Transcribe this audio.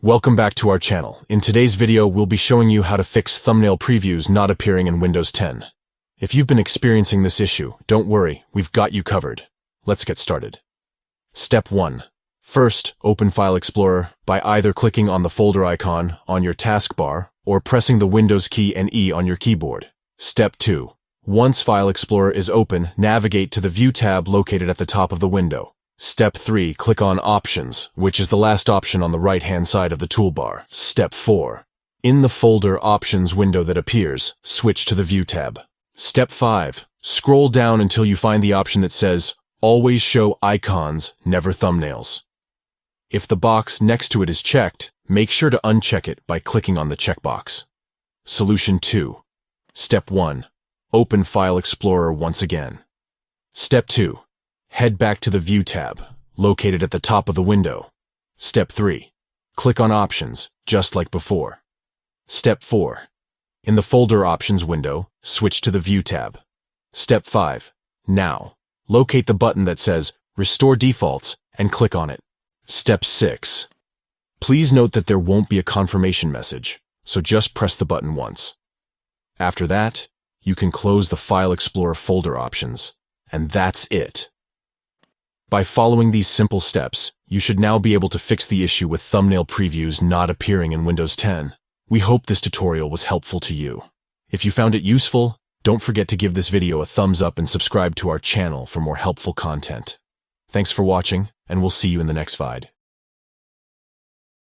Welcome back to our channel. In today's video, we'll be showing you how to fix thumbnail previews not appearing in Windows 10. If you've been experiencing this issue, don't worry, we've got you covered. Let's get started. Step 1. First, open File Explorer by either clicking on the folder icon on your taskbar or pressing the Windows key and E on your keyboard. Step 2. Once File Explorer is open, navigate to the View tab located at the top of the window. Step 3. Click on Options, which is the last option on the right-hand side of the toolbar. Step 4. In the folder Options window that appears, switch to the View tab. Step 5. Scroll down until you find the option that says, Always show icons, never thumbnails. If the box next to it is checked, make sure to uncheck it by clicking on the checkbox. Solution 2. Step 1. Open File Explorer once again. Step 2. Head back to the View tab, located at the top of the window. Step 3. Click on Options, just like before. Step 4. In the Folder Options window, switch to the View tab. Step 5. Now, locate the button that says Restore Defaults and click on it. Step 6. Please note that there won't be a confirmation message, so just press the button once. After that, you can close the File Explorer folder options, and that's it. By following these simple steps, you should now be able to fix the issue with thumbnail previews not appearing in Windows 10. We hope this tutorial was helpful to you. If you found it useful, don't forget to give this video a thumbs up and subscribe to our channel for more helpful content. Thanks for watching, and we'll see you in the next VID.